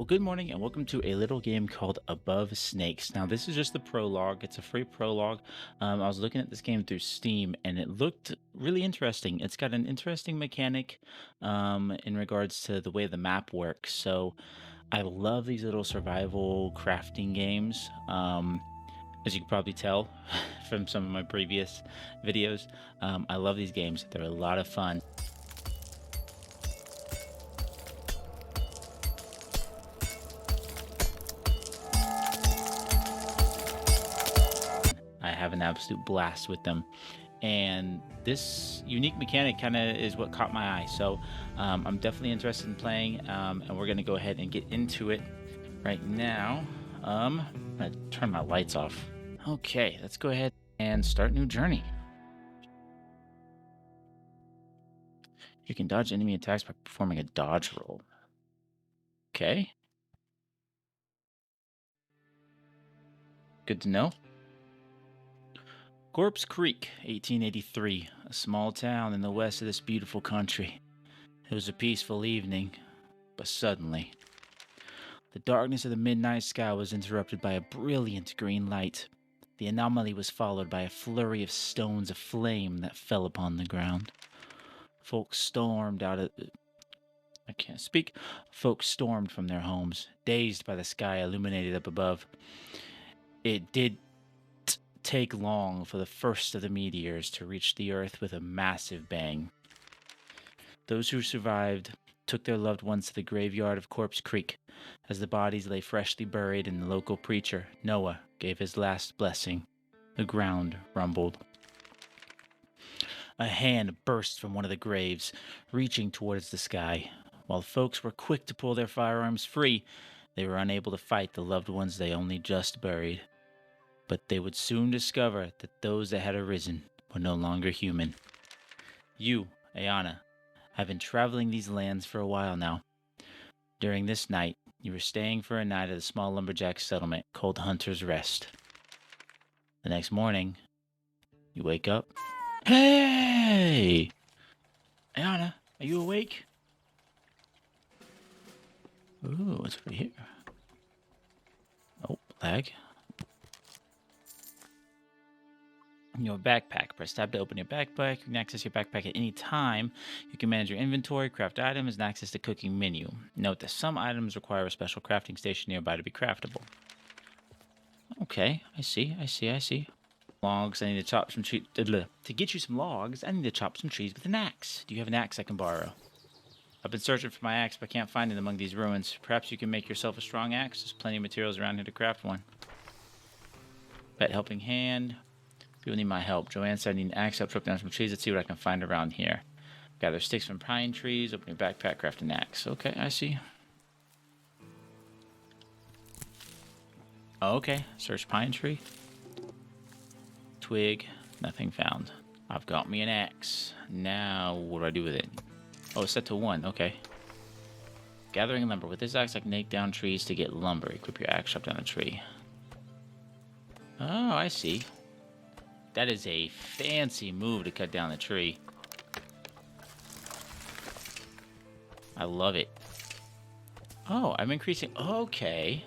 Well, good morning and welcome to a little game called Above Snakes. Now, this is just the prologue. It's a free prologue. I was looking at this game through Steam and it looked really interesting. It's got an interesting mechanic in regards to the way the map works. So, I love these little survival crafting games. As you can probably tell from some of my previous videos, I love these games. They're a lot of fun. I have an absolute blast with them. And this unique mechanic kind of is what caught my eye. So I'm definitely interested in playing, and we're going to go ahead and get into it right now. I'm going to turn my lights off. Okay, let's go ahead and start new journey. You can dodge enemy attacks by performing a dodge roll. Okay. Good to know. Corpse Creek, 1883, a small town in the west of this beautiful country. It was a peaceful evening, but suddenly, the darkness of the midnight sky was interrupted by a brilliant green light. The anomaly was followed by a flurry of stones of flame that fell upon the ground. Folks stormed out of... I can't speak. Folks stormed from their homes, dazed by the sky illuminated up above. It did take long for the first of the meteors to reach the earth with a massive bang. Those who survived took their loved ones to the graveyard of Corpse Creek. As the bodies lay freshly buried and the local preacher, Noah, gave his last blessing, the ground rumbled. A hand burst from one of the graves, reaching towards the sky. While folks were quick to pull their firearms free, they were unable to fight the loved ones they only just buried. But they would soon discover that those that had arisen were no longer human. You, Ayana, have been traveling these lands for a while now. During this night, you were staying for a night at a small lumberjack settlement called Hunter's Rest. The next morning, you wake up. Hey! Ayana, are you awake? Ooh, what's over here? Oh, lag. Your backpack. Press tab to open your backpack. You can access your backpack at any time. You can manage your inventory, craft items, and access the cooking menu. Note that some items require a special crafting station nearby to be craftable. Okay, I see. Logs, I need to chop some trees. To get you some logs, I need to chop some trees with an axe. Do you have an axe I can borrow? I've been searching for my axe, but can't find it among these ruins. Perhaps you can make yourself a strong axe. There's plenty of materials around here to craft one. Pet helping hand. People need my help. Joanne said I need an axe. I'll chop down some trees. Let's see what I can find around here. Gather sticks from pine trees. Open your backpack. Craft an axe. Okay, I see. Okay, search pine tree. Twig. Nothing found. I've got me an axe. Now, what do I do with it? Oh, it's set to 1. Okay. Gathering lumber. With this axe, I can take down trees to get lumber. Equip your axe. Chop down a tree. Oh, I see. That is a fancy move to cut down the tree. I love it. Oh, I'm increasing. Okay.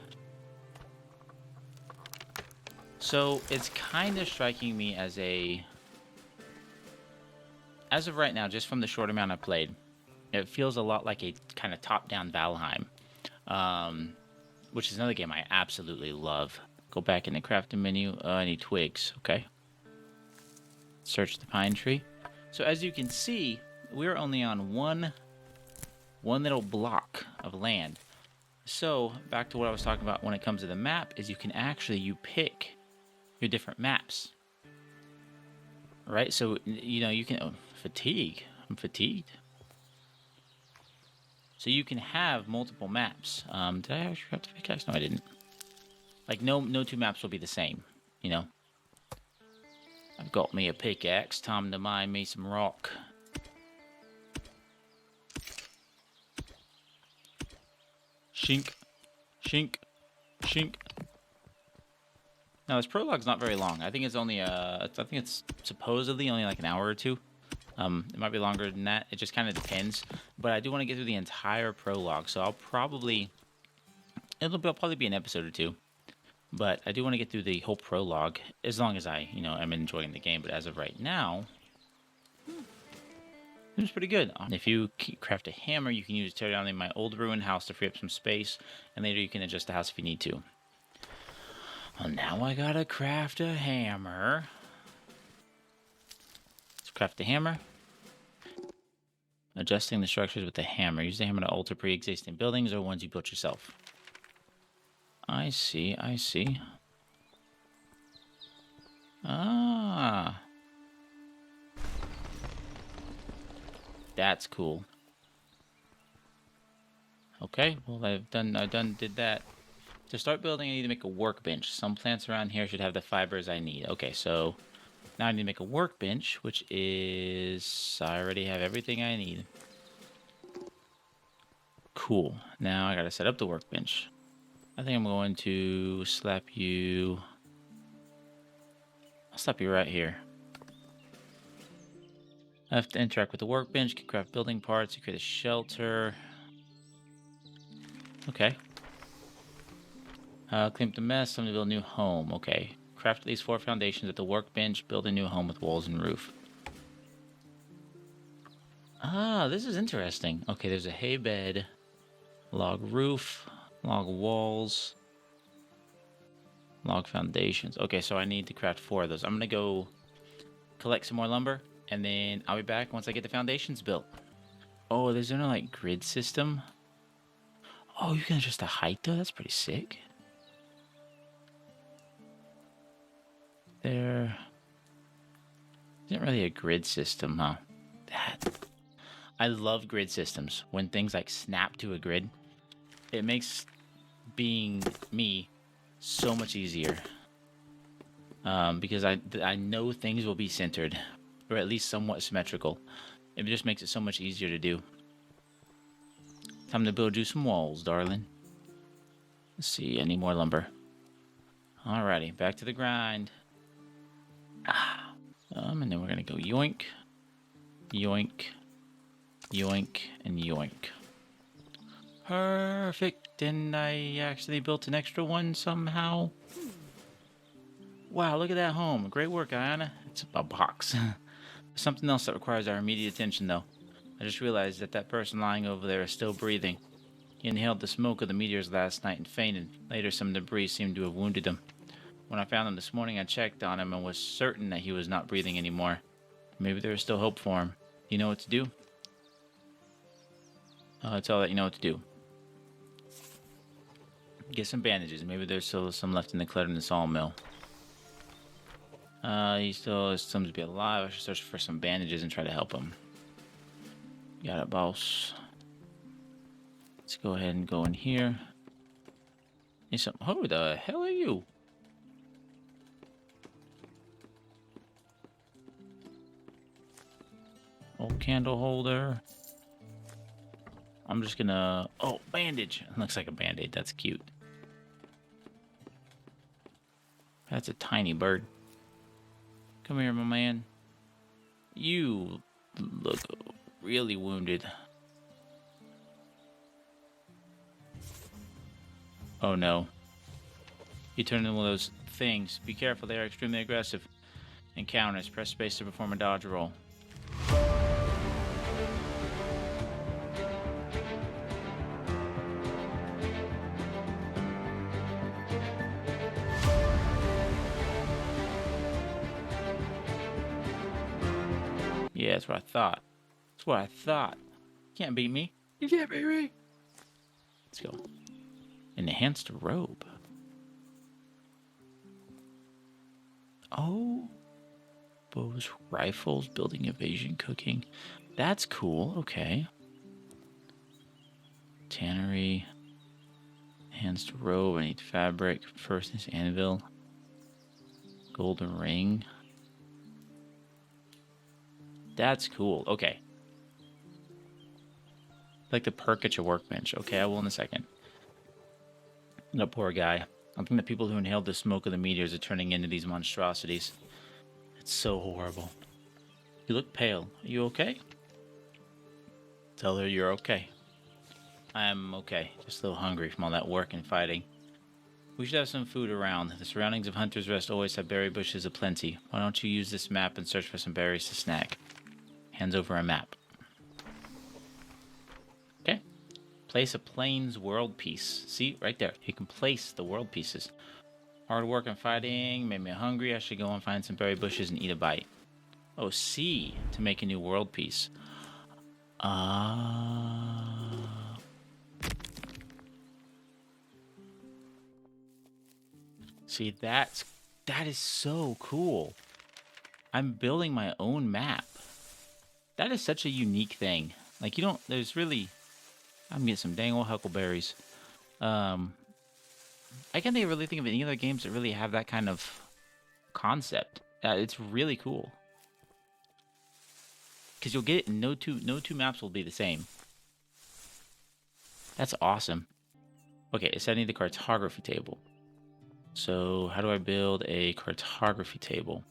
So it's kind of striking me as a... As of right now, just from the short amount I've played, it feels a lot like a kind of top-down Valheim. Which is another game I absolutely love. Go back in the crafting menu. I need twigs. Okay. Search the pine tree. So as you can see, we're only on one little block of land. So back to what I was talking about when it comes to the map is you pick your different maps. Right? So, you can... Oh, fatigue. I'm fatigued. So you can have multiple maps. Did I actually have to pickaxe? No, I didn't. Like, no two maps will be the same, I've got me a pickaxe. Time to mine me some rock. Shink. Shink. Shink. Now, this prologue's not very long. I think it's only, I think it's supposedly only like an hour or two. It might be longer than that. It just kind of depends. But I do want to get through the entire prologue. So I'll probably probably be an episode or two. But I do want to get through the whole prologue, as long as I, am enjoying the game. But as of right now, it's pretty good. If you craft a hammer, you can use it to tear down my old ruined house to free up some space, and later you can adjust the house if you need to. Well, now I gotta craft a hammer. Let's craft the hammer. Adjusting the structures with the hammer. Use the hammer to alter pre-existing buildings or ones you built yourself. I see. Ah. That's cool. Okay, well I did that. To start building, I need to make a workbench. Some plants around here should have the fibers I need. Okay, so now I need to make a workbench, which is... I already have everything I need. Cool. Now I gotta set up the workbench. I think I'm going to slap you... I'll slap you right here. I have to interact with the workbench, can craft building parts, you create a shelter. Okay. Clean up the mess, time to build a new home. Okay. Craft at least 4 foundations at the workbench, build a new home with walls and roof. Ah, this is interesting. Okay, there's a hay bed, log roof, log walls, log foundations. Okay, so I need to craft 4 of those. I'm gonna go collect some more lumber, and then I'll be back once I get the foundations built. Oh, there's no like grid system. Oh, you can adjust the height though? That's pretty sick. There isn't really a grid system, huh? I love grid systems. When things like snap to a grid, it makes being me so much easier. Because I know things will be centered, or at least somewhat symmetrical. It just makes it so much easier to do. Time to build you some walls, darling. Let's see, I need more lumber. Alrighty, back to the grind. And then we're gonna go yoink, yoink, yoink, and yoink. Perfect, and I actually built an extra one somehow. Wow, look at that home. Great work, Ayana. It's a box. Something else that requires our immediate attention, though. I just realized that person lying over there is still breathing. He inhaled the smoke of the meteors last night and fainted. Later, some debris seemed to have wounded him. When I found him this morning, I checked on him and was certain that he was not breathing anymore. Maybe there is still hope for him. You know what to do? That's all that you know what to do. Get some bandages. Maybe there's still some left in the clutter in the sawmill. He still seems to be alive. I should search for some bandages and try to help him. Got it, boss. Let's go ahead and go in here. Need some... Who the hell are you? Old candle holder. I'm just gonna... Oh, bandage. Looks like a band-aid. That's cute. That's a tiny bird. Come here, my man. You look really wounded. Oh no. You turned into one of those things. Be careful, they are extremely aggressive. Encounters. Press space to perform a dodge roll. Yeah, that's what I thought. That's what I thought. Can't beat me. You can't beat me. Let's go. An enhanced robe. Oh. Bows, rifles, building evasion, cooking. That's cool. Okay. Tannery. Enhanced robe. I need fabric. Firstness anvil. Golden ring. That's cool. Okay. Like the perk at your workbench. Okay, I will in a second. That poor guy. I think the people who inhaled the smoke of the meteors are turning into these monstrosities. It's so horrible. You look pale. Are you okay? Tell her you're okay. I'm okay. Just a little hungry from all that work and fighting. We should have some food around. The surroundings of Hunter's Rest always have berry bushes aplenty. Why don't you use this map and search for some berries to snack? Hands over a map. Okay. Place a plains world piece. See, right there. You can place the world pieces. Hard work and fighting made me hungry. I should go and find some berry bushes and eat a bite. Oh, C to make a new world piece. See, that is so cool. I'm building my own map. That is such a unique thing. Like, you don't, there's really, I'm getting some dang old huckleberries. I can't really think of any other games that really have that kind of concept. It's really cool. Because you'll get it in no two maps will be the same. That's awesome. Okay, so I need the cartography table. So how do I build a cartography table?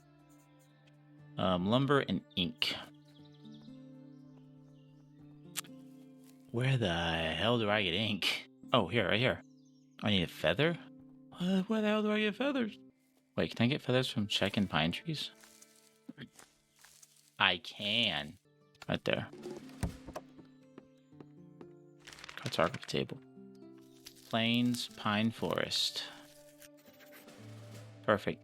Lumber and ink. Where the hell do I get ink? Oh, here, right here. I need a feather? Where the hell do I get feathers? Wait, can I get feathers from checking pine trees? I can. Right there. Cartography table. Plains, pine forest. Perfect.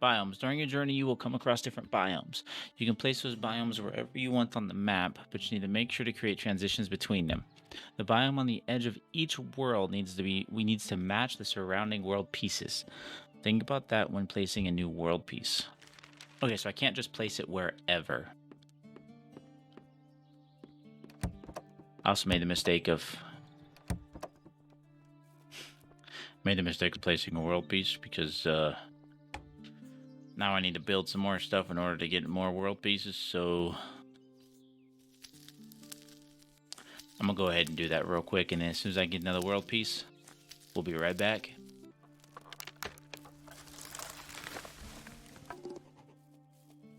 Biomes. During your journey, you will come across different biomes. You can place those biomes wherever you want on the map, but you need to make sure to create transitions between them. The biome on the edge of each world needs to match the surrounding world pieces. Think about that when placing a new world piece. Okay, so I can't just place it wherever. I also made the mistake of placing a world piece because now I need to build some more stuff in order to get more world pieces, so I'm gonna go ahead and do that real quick, and then as soon as I get another world piece, we'll be right back.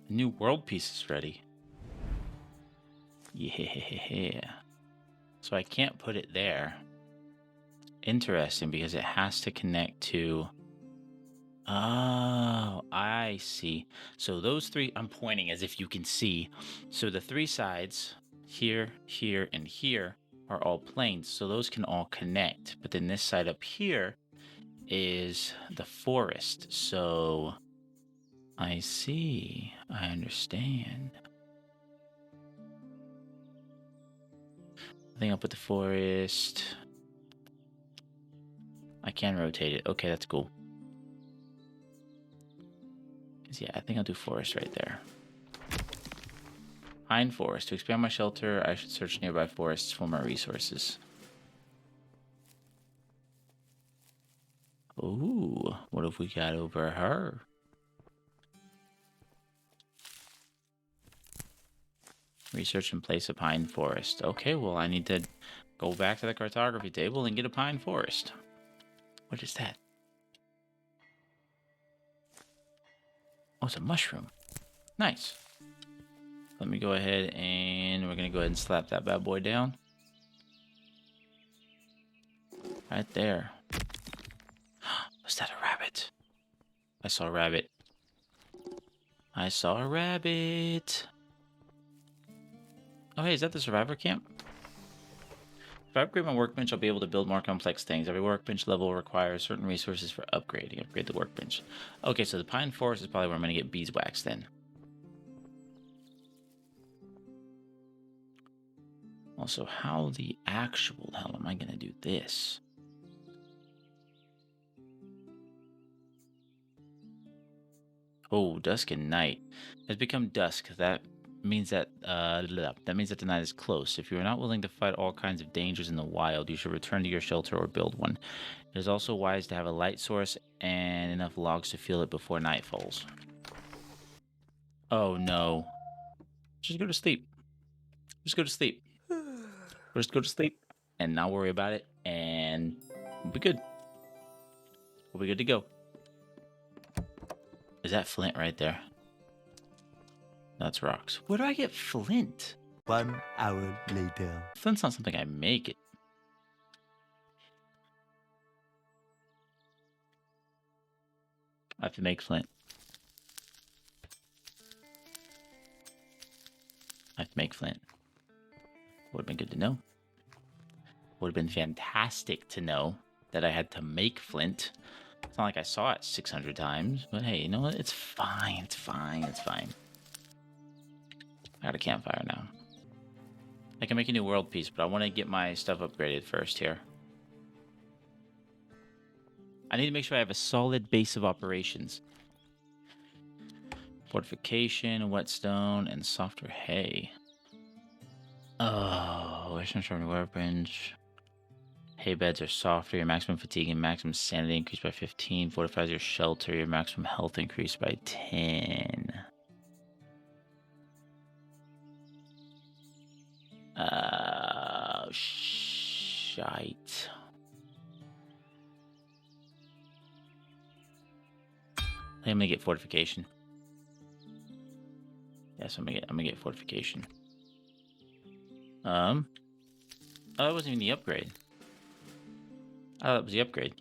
A new world piece is ready. Yeah. So I can't put it there. Interesting, because it has to connect to... Oh, I see. So those three, I'm pointing as if you can see. So the three sides, here, here, and here, are all planes. So those can all connect. But then this side up here is the forest. So I see. I understand. I think I'll put the forest. I can rotate it. Okay, that's cool. Yeah, I think I'll do forest right there. Pine forest. To expand my shelter, I should search nearby forests for more resources. Ooh, what have we got over her? Research and place a pine forest. Okay, well, I need to go back to the cartography table and get a pine forest. What is that? Oh, it's a mushroom. Nice. Let me go ahead and we're going to go ahead and slap that bad boy down. Right there. Was that a rabbit? I saw a rabbit. I saw a rabbit. Oh, hey, is that the survivor camp? If I upgrade my workbench, I'll be able to build more complex things. Every workbench level requires certain resources for upgrading. Upgrade the workbench. Okay, so the pine forest is probably where I'm going to get beeswax then. Also, how the actual hell am I going to do this? Oh, dusk and night. It's become dusk. That means that the night is close. If you are not willing to fight all kinds of dangers in the wild, you should return to your shelter or build one. It is also wise to have a light source and enough logs to fuel it before night falls. Oh no. Just go to sleep. Just go to sleep. Just go to sleep and not worry about it, and we'll be good. We'll be good to go. Is that flint right there? That's rocks. Where do I get flint? 1 hour later. Flint's not something I make it. I have to make flint. I have to make flint. Would have been good to know. Would have been fantastic to know that I had to make flint. It's not like I saw it 600 times, but hey, you know what? It's fine. It's fine. It's fine. I got a campfire now. I can make a new world piece, but I want to get my stuff upgraded first here. I need to make sure I have a solid base of operations. Fortification, whetstone, and softer hay. Oh, where's some weapons? Hay beds are softer. Your maximum fatigue and maximum sanity increased by 15. Fortifies your shelter. Your maximum health increased by 10. Shite. I'm gonna get fortification. Yes, I'm gonna get fortification. Oh, that wasn't even the upgrade. Oh, that was the upgrade.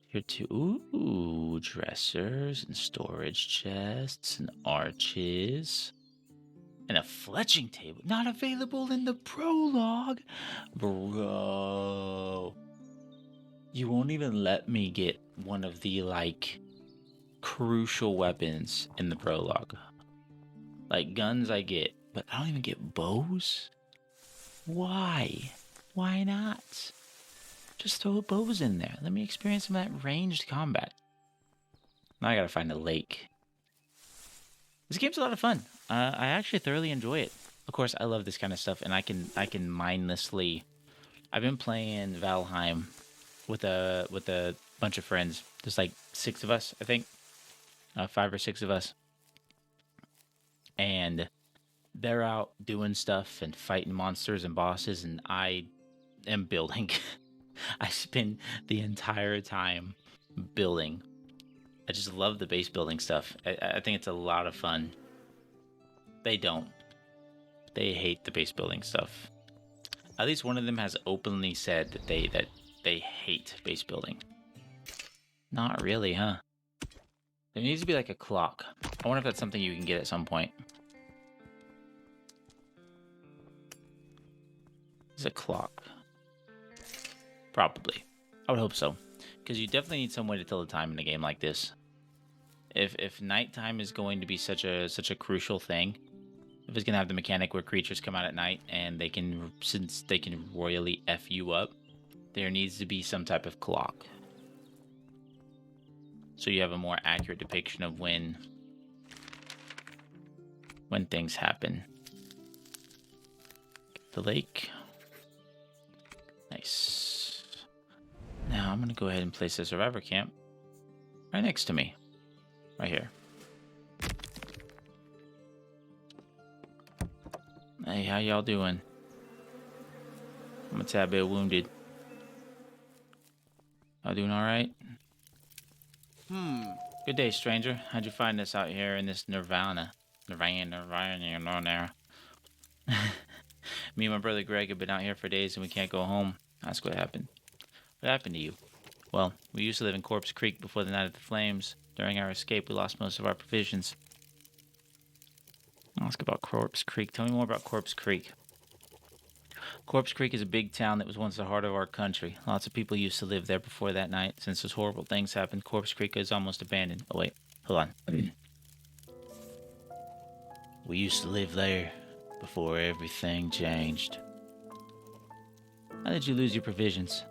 Here too. Ooh, dressers and storage chests and arches. And a fletching table. Not available in the prologue. Bro. You won't even let me get one of the, like, crucial weapons in the prologue. Like, guns I get, but I don't even get bows? Why? Why not? Just throw bows in there. Let me experience some of that ranged combat. Now I gotta find a lake. This game's a lot of fun. I actually thoroughly enjoy it. Of course, I love this kind of stuff, and I can mindlessly. I've been playing Valheim with a bunch of friends. There's like 6 of us, I think, 5 or 6 of us, and they're out doing stuff and fighting monsters and bosses, and I am building. I spend the entire time building. I just love the base building stuff. I think it's a lot of fun. They don't. They hate the base building stuff. At least one of them has openly said that they hate base building. Not really, huh? There needs to be like a clock. I wonder if that's something you can get at some point. It's a clock. Probably. I would hope so. Because you definitely need some way to tell the time in a game like this. If nighttime is going to be such a crucial thing, if it's gonna have the mechanic where creatures come out at night and since they can royally F you up, there needs to be some type of clock. So you have a more accurate depiction of when things happen. The lake. Nice. Now I'm gonna go ahead and place a survivor camp right next to me. Right here. Hey, how y'all doing? I'm a tad bit wounded. Y'all doing alright? Good day, stranger. How'd you find us out here in this Nirvana? Nirvana. Me and my brother Greg have been out here for days and we can't go home. Ask what happened. What happened to you? Well, we used to live in Corpse Creek before the Night of the Flames. During our escape, we lost most of our provisions. I'll ask about Corpse Creek. Tell me more about Corpse Creek. Corpse Creek is a big town that was once the heart of our country. Lots of people used to live there before that night. Since those horrible things happened, Corpse Creek is almost abandoned. Oh, wait. Hold on. We used to live there before everything changed. How did you lose your provisions?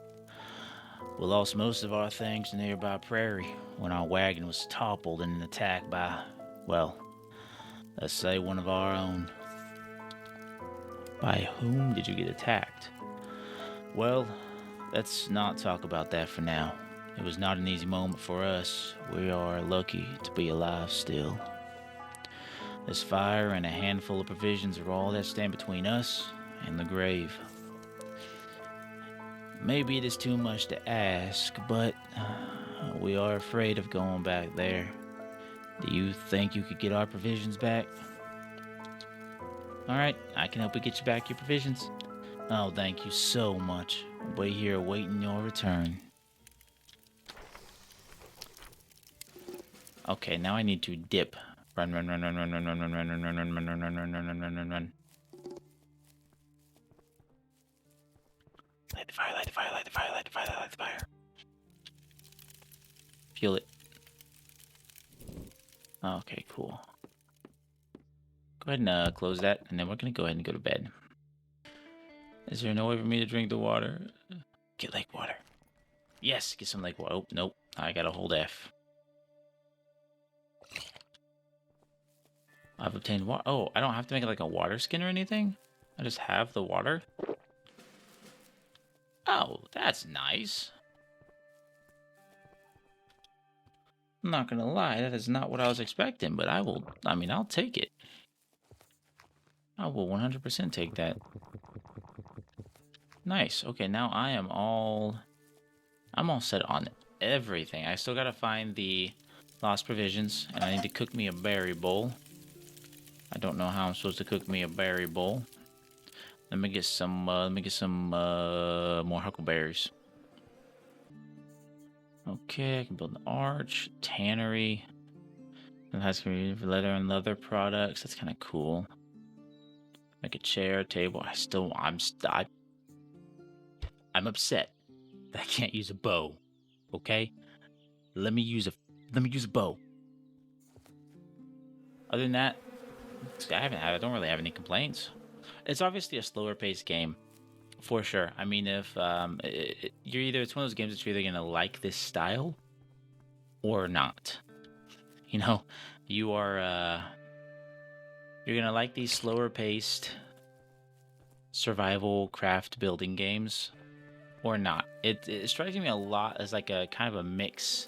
We lost most of our things in the nearby prairie when our wagon was toppled in an attack by, well, let's say one of our own. By whom did you get attacked? Well, let's not talk about that for now. It was not an easy moment for us. We are lucky to be alive still. This fire and a handful of provisions are all that stand between us and the grave. Maybe it is too much to ask, but we are afraid of going back there. Do you think you could get our provisions back? All right, I can help you get you back your provisions. Oh, thank you so much. Wait here, waiting your return. Okay, now I need to dip. Run, run, run, run, run, run, run, run, run, run, run, run, run, run, run, run, run, run, run, run. Light the fire, light the fire, light the fire, light the fire, light the fire. Fuel it. Okay, cool. Go ahead and close that, and then we're gonna go ahead and go to bed. Is there no way for me to drink the water? Get lake water. Yes, get some lake water. Oh, nope. I gotta hold F. I've obtained water. Oh, I don't have to make it like a water skin or anything? I just have the water? Oh, that's nice. I'm not gonna lie, that is not what I was expecting, but I'll take it. I will 100% take that. Nice. Okay, now I'm all set on everything. I still gotta find the lost provisions, and I need to cook me a berry bowl. I don't know how I'm supposed to cook me a berry bowl. Let me get some more huckleberries. Okay, I can build an arch, tannery. It has to be leather and leather products. That's kind of cool. Make a chair, table. I'm upset that I can't use a bow. Okay, let me use a bow. Other than that, I don't really have any complaints. It's obviously a slower paced game, for sure. I mean, if it's one of those games that you're either gonna like this style or not. You know, you are you're gonna like these slower paced survival craft building games or not. It strikes me a lot as like a kind of a mix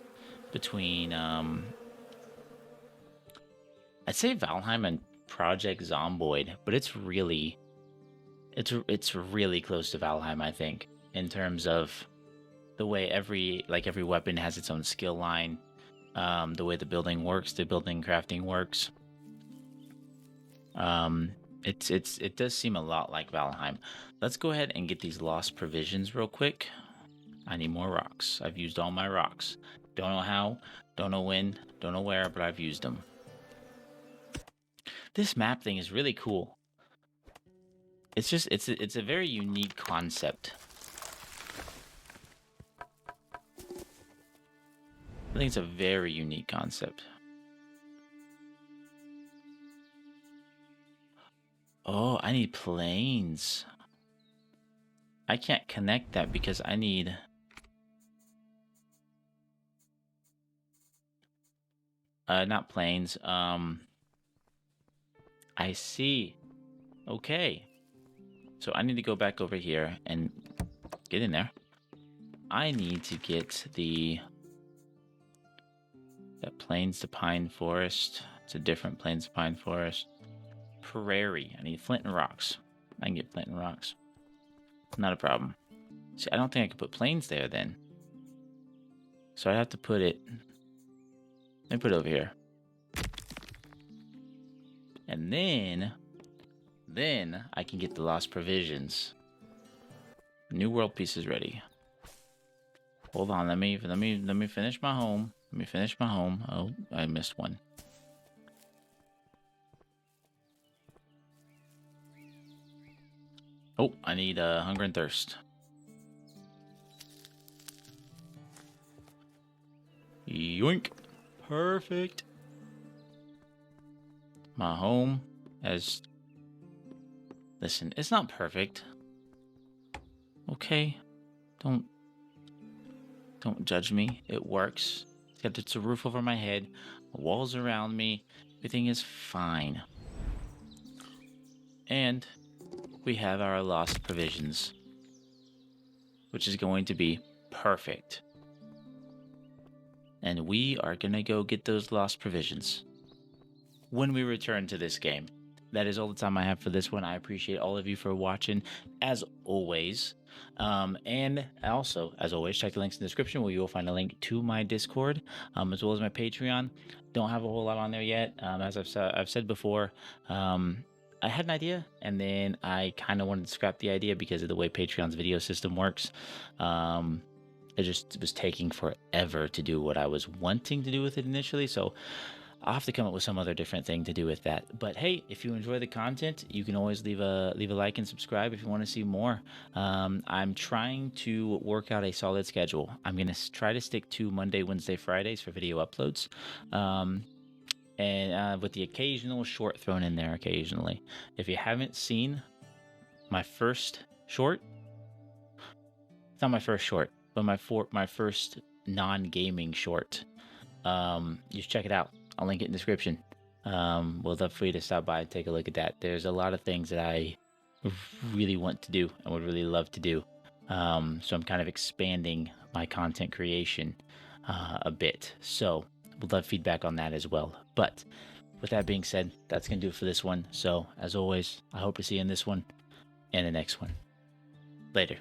between I'd say Valheim and Project Zomboid, but it's really close to Valheim, I think, in terms of the way every weapon has its own skill line, the way the building works, the building crafting works. It does seem a lot like Valheim. Let's go ahead and get these lost provisions real quick. I need more rocks. I've used all my rocks. Don't know how, don't know when, don't know where, but I've used them. This map thing is really cool. It's a very unique concept. I think it's a very unique concept. Oh, I need planes. I can't connect that because I need... not planes. I see. Okay. So I need to go back over here and get in there. I need to get that Plains to Pine Forest. It's a different Plains to Pine Forest. Prairie. I need flint and rocks. I can get flint and rocks. Not a problem. See, I don't think I can put plains there then. So I have to put it... Let me put it over here. And then I can get the lost provisions. New world piece is ready. Hold on, let me finish my home. Let me finish my home. Oh, I missed one. Oh, I need hunger and thirst. Yoink. Perfect. My home as... Listen, it's not perfect. Okay? Don't judge me. It works. It's a roof over my head, walls around me. Everything is fine. And we have our lost provisions, which is going to be perfect. And we are going to go get those lost provisions when we return to this game. That is all the time I have for this one. I appreciate all of you for watching, as always. And also, as always, check the links in the description where you will find a link to my Discord, as well as my Patreon. Don't have a whole lot on there yet. As I've said before, I had an idea, and then I kind of wanted to scrap the idea because of the way Patreon's video system works. Um, it just was taking forever to do what I was wanting to do with it initially. So I'll have to come up with some other different thing to do with that. But hey, if you enjoy the content, you can always leave a like and subscribe if you want to see more. I'm trying to work out a solid schedule. I'm gonna try to stick to Monday, Wednesday, Fridays for video uploads. And with the occasional short thrown in there occasionally. If you haven't seen my first short, it's not my first short, but my first non-gaming short. You should check it out. I'll link it in the description. We'll love for you to stop by and take a look at that. There's a lot of things that I really want to do and would really love to do. So I'm kind of expanding my content creation a bit. So would love feedback on that as well. But with that being said, that's going to do it for this one. So as always, I hope to see you in this one and the next one. Later.